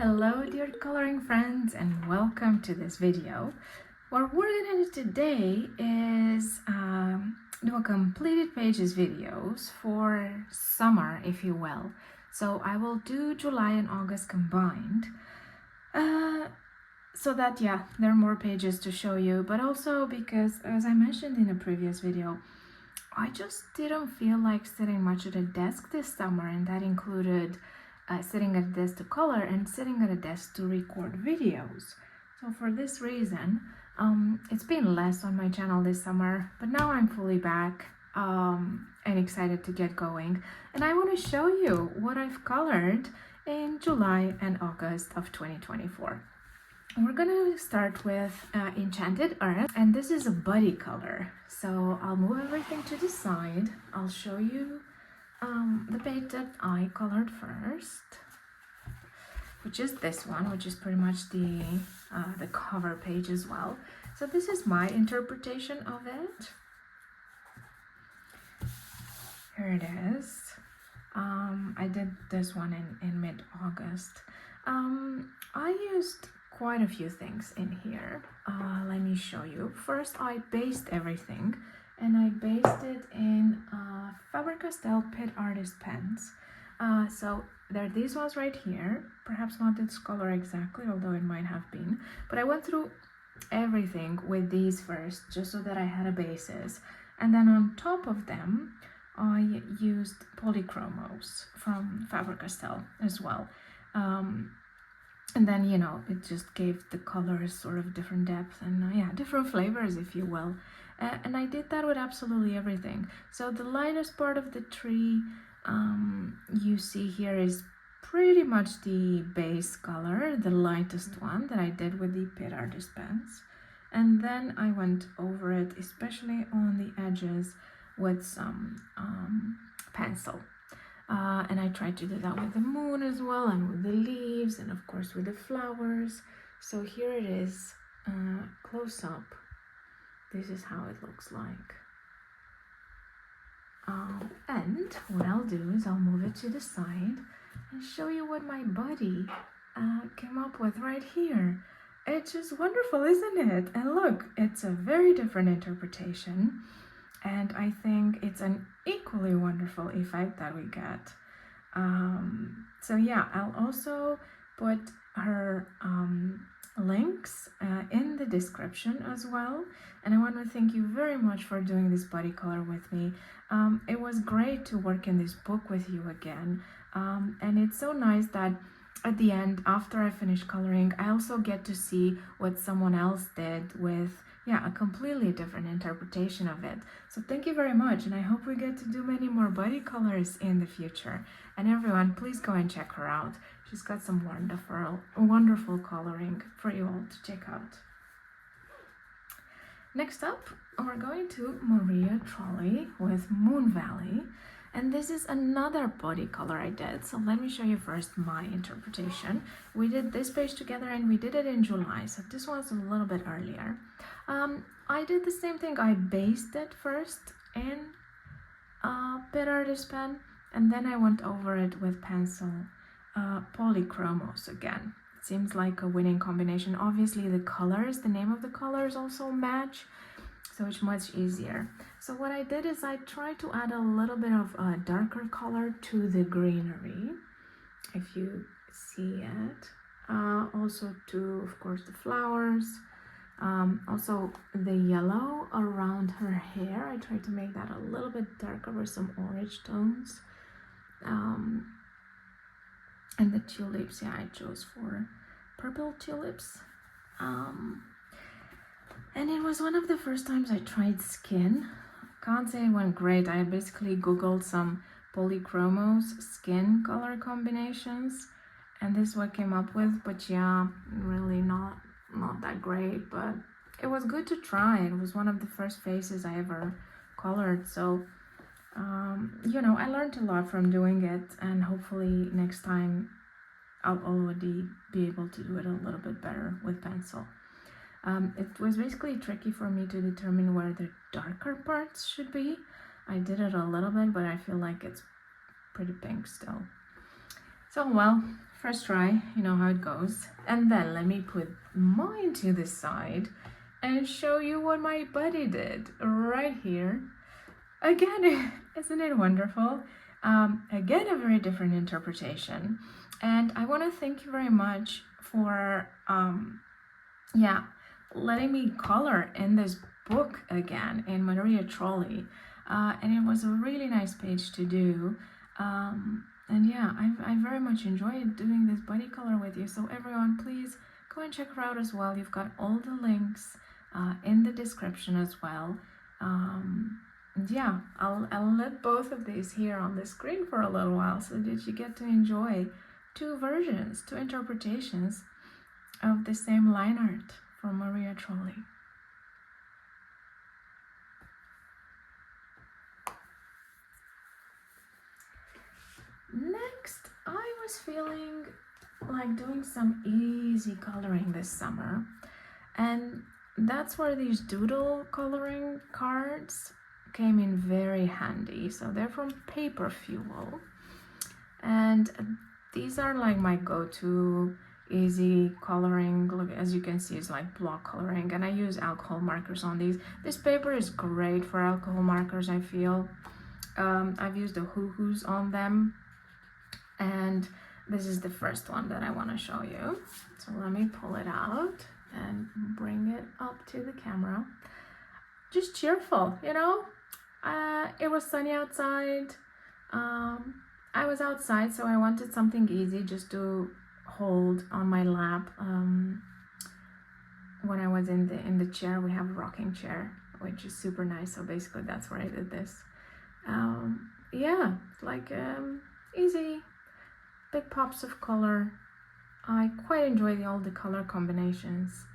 Hello dear coloring friends and welcome to this video. What we're going to do today is do a completed pages videos for summer, if you will. So I will do July and August combined so that there are more pages to show you, but also because, as I mentioned in a previous video, I just didn't feel like sitting much at a desk this summer, and that included sitting at a desk to color and sitting at a desk to record videos. So for this reason, it's been less on my channel this summer, but now I'm fully back and excited to get going. And I want to show you what I've colored in July and August of 2024. We're gonna start with Enchanted Earth, and this is a buddy color. So I'll move everything to the side. I'll show you the page that I colored first, which is this one, which is pretty much the cover page as well. So this is my interpretation of it. Here it is. I did this one in mid-August. I used quite a few things in here. Let me show you. First, I based everything, and I based it in Faber-Castell Pit Artist pens. So there are these ones right here, perhaps not its color exactly, although it might have been, but I went through everything with these first, just so that I had a basis, and then on top of them I used polychromos from Faber-Castell as well. And then, you know, it just gave the colors sort of different depth and different flavors, if you will. And I did that with absolutely everything. So the lightest part of the tree you see here is pretty much the base color, the lightest one that I did with the Pit Artist pens. And then I went over it, especially on the edges, with some pencil. And I tried to do that with the moon as well, and with the leaves, and of course with the flowers. So here it is, close up. This is how it looks like. And what I'll do is I'll move it to the side and show you what my buddy came up with right here. It's just wonderful, isn't it? And look, it's a very different interpretation. And I think it's an equally wonderful effect that we get. So yeah, I'll also put her links in the description as well. And I want to thank you very much for doing this buddy color with me. It was great to work in this book with you again. And it's so nice that at the end, after I finish coloring, I also get to see what someone else did with a completely different interpretation of it. So thank you very much, and I hope we get to do many more buddy colors in the future. And everyone, please go and check her out. She's got some wonderful coloring for you all to check out. Next up, we're going to Maria Trolley with Moon Valley. And this is another body color I did. So let me show you first my interpretation. We did this page together and we did it in July. So this one's a little bit earlier. I did the same thing. I based it first in Pit Artist pen, and then I went over it with pencil, polychromos again. Seems like a winning combination. Obviously the colors, the name of the colors also match, so it's much easier. So what I did is I tried to add a little bit of a darker color to the greenery, if you see it. Also to, of course, the flowers. Also the yellow around her hair, I tried to make that a little bit darker with some orange tones. And the tulips, I chose for purple tulips. And it was one of the first times I tried skin. Can't say it went great. I basically googled some polychromos skin color combinations, and this is what I came up with. But yeah, really not that great, but it was good to try. It was one of the first faces I ever colored, so you know, I learned a lot from doing it, and hopefully next time I'll already be able to do it a little bit better with pencil. It was basically tricky for me to determine where the darker parts should be. I did it a little bit, but I feel like it's pretty pink still. So well, first try, you know how it goes. And then let me put mine to the side and show you what my buddy did right here. Again, isn't it wonderful? Again, a very different interpretation. And I want to thank you very much for, letting me color in this book again in Maria Trolley. And it was a really nice page to do. And yeah, I very much enjoyed doing this buddy color with you. So everyone, please go and check her out as well. You've got all the links in the description as well. And yeah, I'll let both of these here on the screen for a little while so that you get to enjoy two versions, two interpretations of the same line art from Maria Trolley. Next, I was feeling like doing some easy coloring this summer, and that's where these Doodle coloring cards came in very handy. So they're from Paper Fuel, and these are like my go-to easy coloring. Look, as you can see, it's like block coloring, and I use alcohol markers on these. This paper is great for alcohol markers, I feel. I've used the hoo-hoos on them, and this is the first one that I want to show you. So let me pull it out and bring it up to the camera. Just cheerful, you know. It was sunny outside. I was outside, so I wanted something easy just to hold on my lap. When I was in the chair, we have a rocking chair, which is super nice. So basically, that's where I did this. Yeah, like easy, big pops of color. I quite enjoy all the color combinations.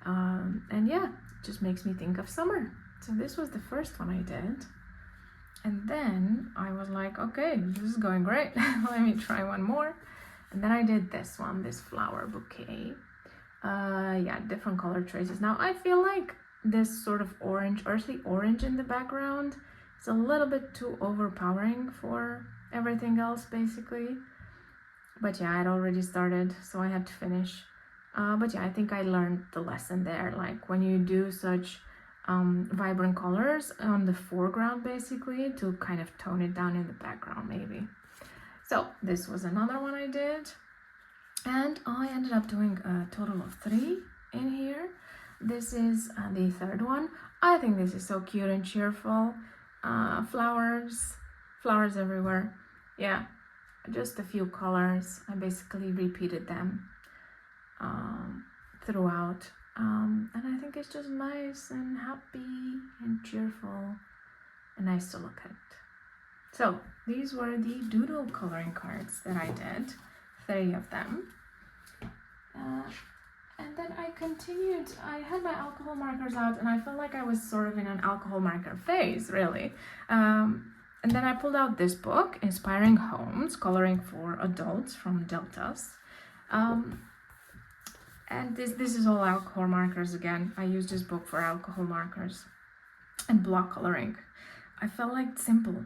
And yeah, it just makes me think of summer. So this was the first one I did. And then I was like, okay, this is going great. Let me try one more. And then I did this one, this flower bouquet. Yeah, different color choices. Now I feel like this sort of orange, earthly orange in the background is a little bit too overpowering for everything else, basically. But yeah, I'd already started, so I had to finish. But yeah, I think I learned the lesson there. Like when you do such vibrant colors on the foreground, basically, to kind of tone it down in the background, maybe. So this was another one I did, and I ended up doing a total of 3 in here. This is the third one. I think this is so cute and cheerful. Flowers everywhere. Yeah, just a few colors. I basically repeated them throughout. And I think it's just nice and happy and cheerful and nice to look at. So these were the Doodle coloring cards that I did, 3 of them. And then I continued. I had my alcohol markers out, and I felt like I was sort of in an alcohol marker phase, really. And then I pulled out this book, Inspiring Homes, Coloring for Adults from Deltas. And this is all alcohol markers again. I used this book for alcohol markers and block coloring. I felt like simple.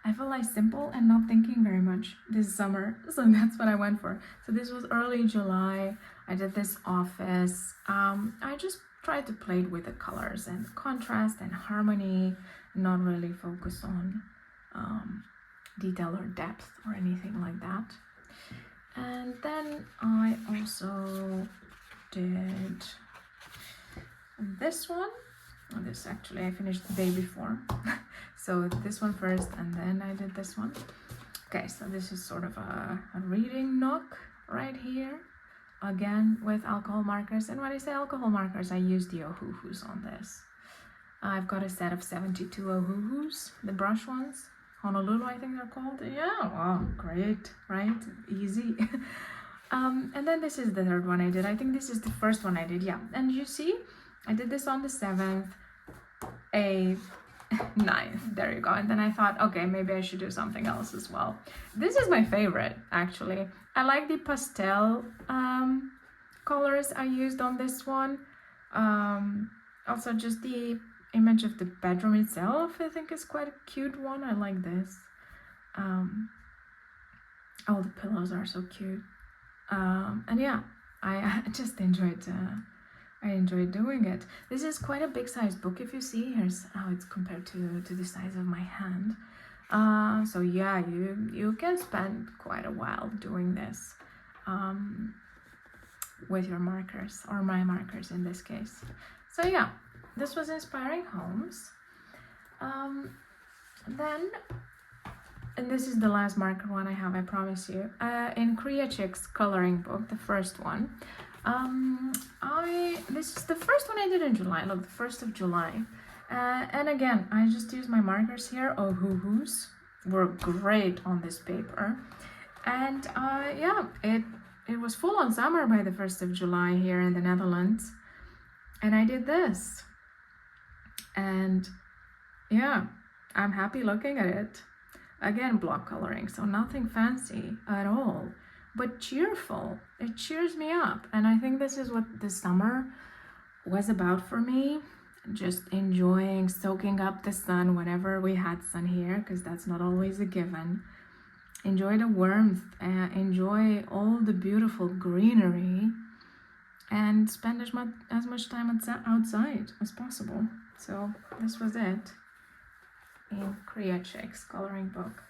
I felt like simple and not thinking very much this summer. So that's what I went for. So this was early July. I did this office. I just tried to play with the colors and contrast and harmony, not really focus on detail or depth or anything like that. And then I also did this one. Oh, this actually I finished the day before. So this one first, and then I did this one. Okay, so this is sort of a reading nook right here. Again, with alcohol markers. And when I say alcohol markers, I use the Ohuhus on this. I've got a set of 72 Ohuhus, the brush ones. Honolulu, I think they're called. Yeah, wow, great, right? Easy. And then this is the third one I did. I think this is the first one I did, yeah. And you see, I did this on the 7th, 8th, 9th. There you go. And then I thought, okay, maybe I should do something else as well. This is my favorite, actually. I like the pastel colors I used on this one. Also, just the image of the bedroom itself, I think is quite a cute one. I like this. All the pillows are so cute. And yeah, I just enjoyed I enjoyed doing it. This is quite a big size book. If you see, here's how it's compared to the size of my hand. So yeah, you can spend quite a while doing this with your markers, or my markers in this case. So yeah, this was Inspiring Homes. Then, and this is the last marker one I have, I promise you. In Kriachik's coloring book, the first one. This is the first one I did in July. Look, the 1st of July. And again, I just used my markers here. Ohuhus were great on this paper. And yeah, it was full on summer by the 1st of July here in the Netherlands. And I did this. And yeah, I'm happy looking at it. Again, block coloring, so nothing fancy at all, but cheerful. It cheers me up. And I think this is what the summer was about for me. Just enjoying, soaking up the sun whenever we had sun here, because that's not always a given. Enjoy the warmth, enjoy all the beautiful greenery, and spend as much time outside as possible. So this was it in Kriachik's coloring book.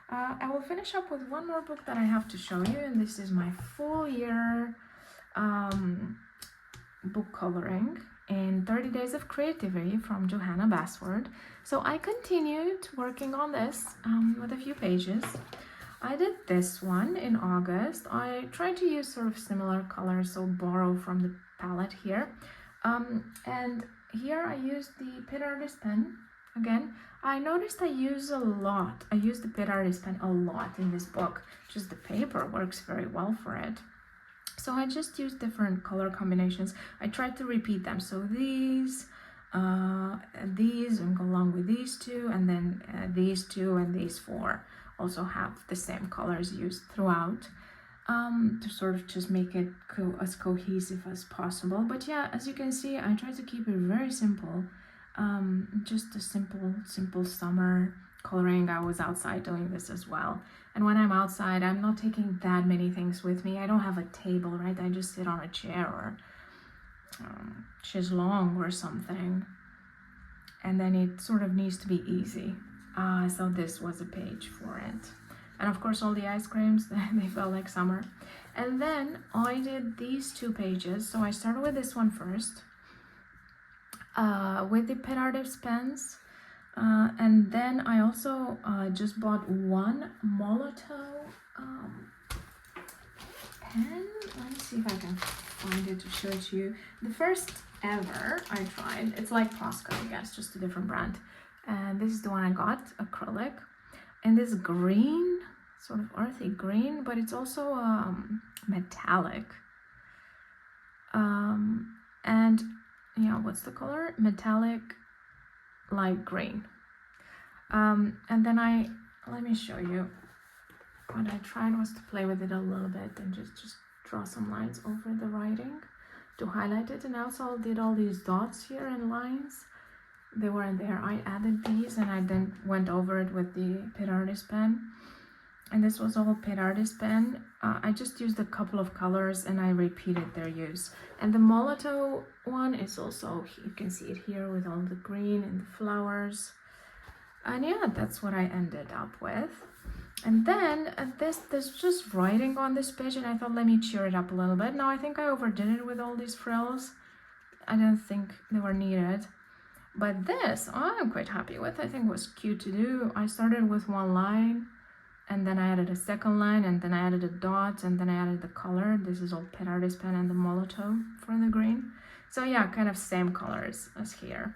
I will finish up with one more book that I have to show you, and this is my full year book coloring in 30 Days of Creativity from Johanna Basford. So I continued working on this with a few pages. I did this one in August. I tried to use sort of similar colors, so borrow from the palette here. And here I used the Pit Artist pen. Again, I noticed I use the Pit Artist pen a lot in this book. Just the paper works very well for it. So I just used different color combinations. I tried to repeat them. So these and go along with these two, and then these two and these four also have the same colors used throughout, to sort of just make it as cohesive as possible. But yeah, as you can see, I tried to keep it very simple. Just a simple summer coloring. I was outside doing this as well. And when I'm outside, I'm not taking that many things with me. I don't have a table, right? I just sit on a chair or chaise longue or something. And then it sort of needs to be easy. So this was a page for it. And of course, all the ice creams, they felt like summer. And then I did these two pages. So I started with this one first. With the Pit Artist pens, and then I also just bought one Molotow pen. Let me see if I can find it to show it to you. The first ever I tried. It's like Posca, I guess, just a different brand. And this is the one I got, acrylic, and this green, sort of earthy green, but it's also metallic. And yeah, what's the color? Metallic light green. And then let me show you. What I tried was to play with it a little bit and just draw some lines over the writing to highlight it. And I also did all these dots here and lines. They weren't there. I added these and I then went over it with the Pit Artist pen. And this was all Pit Artist pen. I just used a couple of colors and I repeated their use. And the Molotow one is also, you can see it here with all the green and the flowers. And yeah, that's what I ended up with. And then there's just writing on this page, and I thought, let me cheer it up a little bit. Now I think I overdid it with all these frills. I didn't think they were needed. But this, I'm quite happy with. I think it was cute to do. I started with one line, and then I added a second line, and then I added a dot, and then I added the color. This is all Pit Artist pen and the Molotow for the green. So yeah, kind of same colors as here.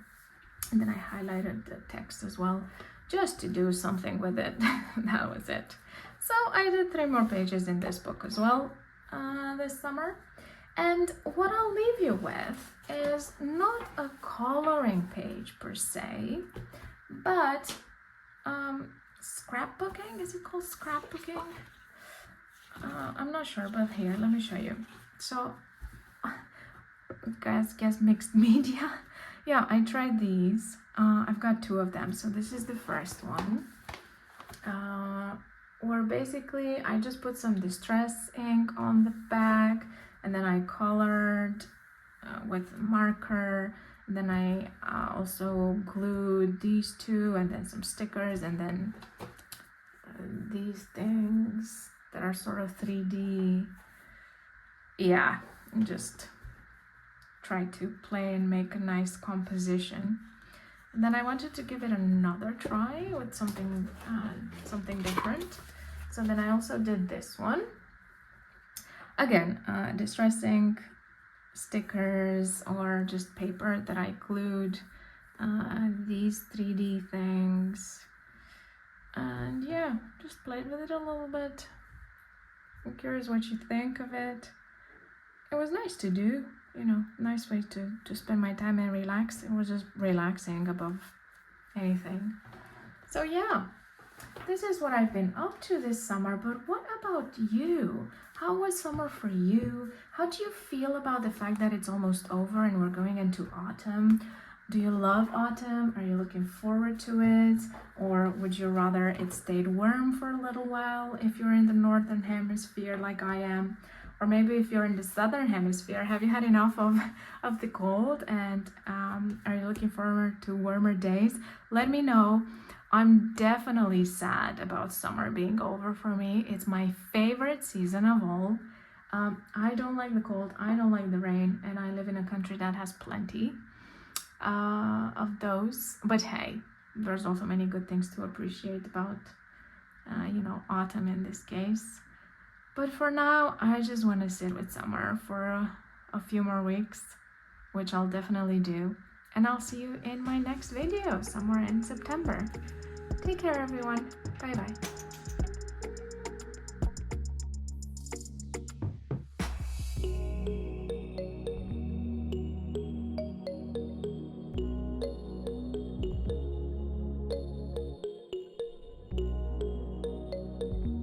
And then I highlighted the text as well, just to do something with it. That was it. So I did 3 more pages in this book as well this summer. And what I'll leave you with is not a coloring page per se, but scrapbooking. Is it called scrapbooking? I'm not sure, but here, let me show you. So, guess mixed media. Yeah, I tried these. I've got 2 of them. So this is the first one, where basically I just put some distress ink on the back, and then I colored with marker, and then I also glued these two, and then some stickers, and then these things that are sort of 3D. Yeah, and just try to play and make a nice composition. And then I wanted to give it another try with something different. So then I also did this one. Again, distress ink, stickers, or just paper that I glued these 3D things. And yeah, just played with it a little bit. I'm curious what you think of it. It was nice to do, you know, nice way to spend my time and relax. It was just relaxing above anything. So yeah, this is what I've been up to this summer. But what about you? How was summer for you? How do you feel about the fact that it's almost over and we're going into autumn? Do you love autumn? Are you looking forward to it? Or would you rather it stayed warm for a little while if you're in the northern hemisphere like I am? Or maybe if you're in the southern hemisphere, have you had enough of the cold, and are you looking forward to warmer days? Let me know. I'm definitely sad about summer being over for me. It's my favorite season of all. I don't like the cold, I don't like the rain, and I live in a country that has plenty of those. But hey, there's also many good things to appreciate about, autumn in this case. But for now, I just want to sit with summer for a few more weeks, which I'll definitely do. And I'll see you in my next video somewhere in September. Take care, everyone. Bye-bye.